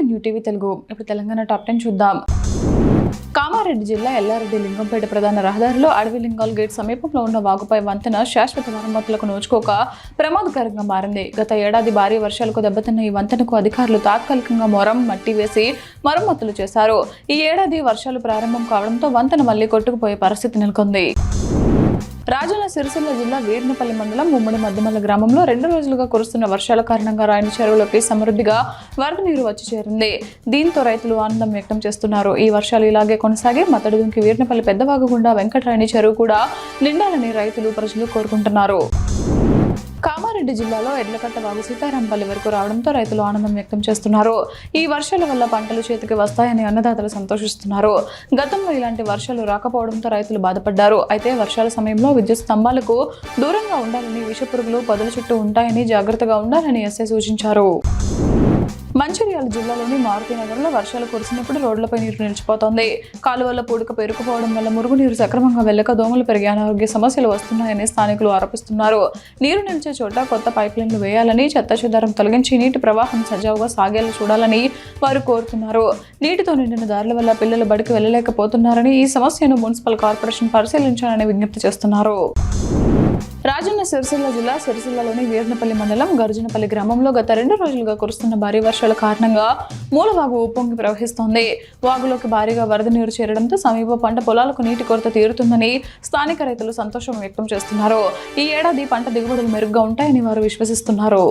New TV Telugu. ఇప్పుడు Telangana top 10 చూద్దాం. కామారెడ్డి జిల్లా ఎల్లారెడ్డి లింగంపేట ప్రధాన రహదారిలో అడవి లింగాల్ గేట్ సమీపంలో ఉన్న వాగుపై వంతెన శాశ్వత మరమ్మతులకు నోచుకోక ప్రమాదకరంగా మారింది. గత ఏడాది భారీ వర్షాలకు దెబ్బతిన్న ఈ వంతెనకు అధికారులు తాత్కాలికంగా మట్టి వేసి మరమ్మతులు చేశారు. ఈ ఏడాది వర్షాలు ప్రారంభం కావడంతో వంతెన మళ్లీ కొట్టుకుపోయే పరిస్థితి నెలకొంది. రాజన్న సిరిసిల్ల జిల్లా వీర్నపల్లి మండలం ఉమ్మడి మద్దమల్ల గ్రామంలో 2 రోజులుగా కురుస్తున్న వర్షాల కారణంగా రాయని చెరువులోకి సమృద్ధిగా వరద నీరు వచ్చి చేరింది. దీంతో రైతులు ఆనందం వ్యక్తం చేస్తున్నారు. ఈ వర్షాలు ఇలాగే కొనసాగి మత్తడి దుంకి వీర్నపల్లి పెద్దవాగు గుండా వెంకటరాయని చెరువు కూడా నిండాలని రైతులు ప్రజలు కోరుకుంటున్నారు. కామారెడ్డి జిల్లాలో ఎడ్లకట్ట వాగు సీతారాంపల్లి వరకు రావడంతో రైతులు ఆనందం వ్యక్తం చేస్తున్నారు. ఈ వర్షాల వల్ల పంటలు చేతికి వస్తాయని అన్నదాతలు సంతోషిస్తున్నారు. గతంలో ఇలాంటి వర్షాలు రాకపోవడంతో రైతులు బాధపడ్డారు. అయితే వర్షాల సమయంలో విద్యుత్ స్తంభాలకు దూరంగా ఉండాలని, విషపురుగులు పొదల చుట్టూ ఉంటాయని జాగ్రత్తగా ఉండాలని ఎస్ఐ సూచించారు. మంచిర్యాల జిల్లాలోని మారుతినగర్లో వర్షాలు కురిసినప్పుడు రోడ్లపై నీరు నిలిచిపోతోంది. కాలువల పూడిక పేరుకుపోవడం వల్ల మురుగునీరు సక్రమంగా వెళ్లక దోమలు పెరిగి అనారోగ్య సమస్యలు వస్తున్నాయని స్థానికులు ఆరోపిస్తున్నారు. నీరు నిలిచే చోట కొత్త పైప్లైన్లు వేయాలని, చెత్త చెదారం తొలగించి నీటి ప్రవాహం సజావుగా సాగేలా చూడాలని వారు కోరుతున్నారు. నీటితో నిండిన దారుల వల్ల పిల్లలు బడికి వెళ్లలేకపోతున్నారని, ఈ సమస్యను మున్సిపల్ కార్పొరేషన్ పరిశీలించాలని విజ్ఞప్తి చేస్తున్నారు. రాజన్న సిరిసిల్ల జిల్లా సిరిసిల్లలోని వీర్నపల్లి మండలం గర్జనపల్లి గ్రామంలో గత 2 రోజులుగా కురుస్తున్న భారీ వర్షాల కారణంగా మూలవాగు ఉప్పొంగి ప్రవహిస్తోంది. వాగులోకి భారీగా వరద నీరు చేరడంతో సమీప పంట పొలాలకు నీటి కొరత తీరుతుందని స్థానిక రైతులు సంతోషం వ్యక్తం చేస్తున్నారు. ఈ ఏడాది పంట దిగుబడులు మెరుగ్గా ఉంటాయని వారు విశ్వసిస్తున్నారు.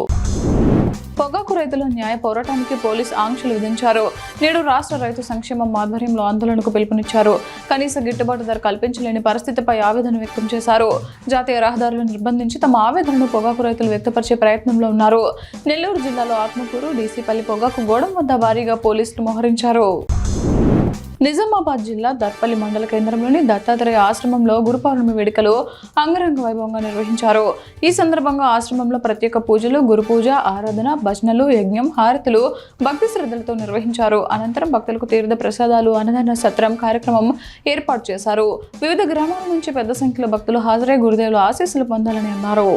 పొగాకు రైతుల న్యాయ పోరాటానికి పోలీసు ఆంక్షలు విధించారు. నేడు రాష్ట్ర రైతు సంక్షేమం ఆధ్వర్యంలో ఆందోళనకు పిలుపునిచ్చారు. కనీస గిట్టుబాటు ధర కల్పించలేని పరిస్థితిపై ఆవేదన వ్యక్తం చేశారు. జాతీయ రహదారులను నిర్బంధించి తమ ఆవేదనను పొగాకు రైతులు వ్యక్తపరిచే ప్రయత్నంలో ఉన్నారు. నెల్లూరు జిల్లాలో ఆత్మకూరు, డీసీపల్లి పొగాకు గోడం వద్ద భారీగా పోలీసులు మోహరించారు. నిజామాబాద్ జిల్లా దర్పల్లి మండల కేంద్రంలోని దత్తాత్రేయ ఆశ్రమంలో గురు పౌర్ణమి వేడుకలు అంగరంగ వైభవంగా నిర్వహించారు. ఈ సందర్భంగా ఆశ్రమంలో ప్రత్యేక పూజలు, గురు పూజ, ఆరాధన, భజనలు, యజ్ఞం, హారతులు భక్తి శ్రద్ధలతో నిర్వహించారు. అనంతరం భక్తులకు తీర్థ ప్రసాదాలు, అన్నదాన సత్రం కార్యక్రమం ఏర్పాటు చేశారు. వివిధ గ్రామాల నుంచి పెద్ద సంఖ్యలో భక్తులు హాజరై గురుదేవుల ఆశీస్సులు పొందాలని అన్నారు.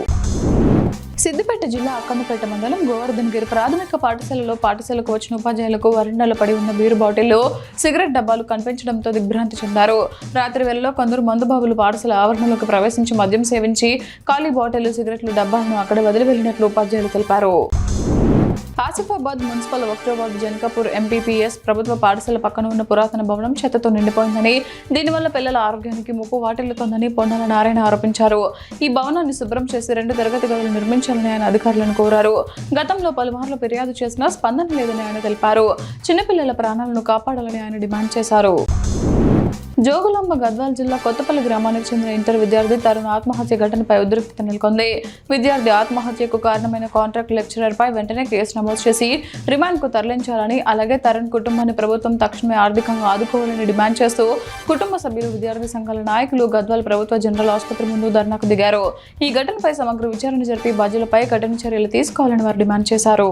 సిద్దిపేట జిల్లా అక్కన్నపేట మండలం గోవర్ధనగిరి ప్రాథమిక పాఠశాలలో పాఠశాలకు వచ్చిన ఉపాధ్యాయులకు వరండాలో పడి ఉన్న బీరు బాటిల్లో సిగరెట్ డబ్బాలు కనిపించడంతో దిగ్భ్రాంతి చెందారు. రాత్రి వేళలో కొందరు మందుబాబులు పాఠశాల ఆవరణలోకి ప్రవేశించి మద్యం సేవించి ఖాళీ బాటిళ్లు, సిగరెట్లు డబ్బాలను అక్కడ వదిలి వెళ్లినట్లు ఉపాధ్యాయులు తెలిపారు. ఆసిఫాబాద్ మున్సిపల్ 1వ వార్డు జనకాపూర్ ఎంపీపీఎస్ ప్రభుత్వ పాఠశాల పక్కన ఉన్న పురాతన భవనం చెత్తతో నిండిపోయిందని, దీనివల్ల పిల్లల ఆరోగ్యానికి ముప్పు వాటిల్లుతోందని పొన్నాల నారాయణ ఆరోపించారు. ఈ భవనాన్ని శుభ్రం చేసి 2 తరగతి గదులు నిర్మించాలని ఆయన అధికారులను కోరారు. గతంలో పలుమార్లు ఫిర్యాదు చేసినా స్పందన లేదని ఆయన తెలిపారు. చిన్నపిల్లల ప్రాణాలను కాపాడాలని ఆయన డిమాండ్ చేశారు. జోగులాంబ గద్వాల్ జిల్లా కొత్తపల్లి గ్రామానికి చెందిన ఇంటర్ విద్యార్థి తరుణ్ ఆత్మహత్య ఘటనపై ఉద్రిక్తత నెలకొంది. విద్యార్థి ఆత్మహత్యకు కారణమైన కాంట్రాక్ట్ లెక్చరర్ పై వెంటనే కేసు నమోదు చేసి రిమాండ్కు తరలించాలని, అలాగే తరుణ్ కుటుంబాన్ని ప్రభుత్వం తక్షణమే ఆర్థికంగా ఆదుకోవాలని డిమాండ్ చేస్తూ కుటుంబ సభ్యులు, విద్యార్థి సంఘాల నాయకులు గద్వాల్ ప్రభుత్వ జనరల్ ఆసుపత్రి ముందు ధర్నాకు దిగారు. ఈ ఘటనపై సమగ్ర విచారణ జరిపి బాధ్యులపై కఠిన చర్యలు తీసుకోవాలని వారు డిమాండ్ చేశారు.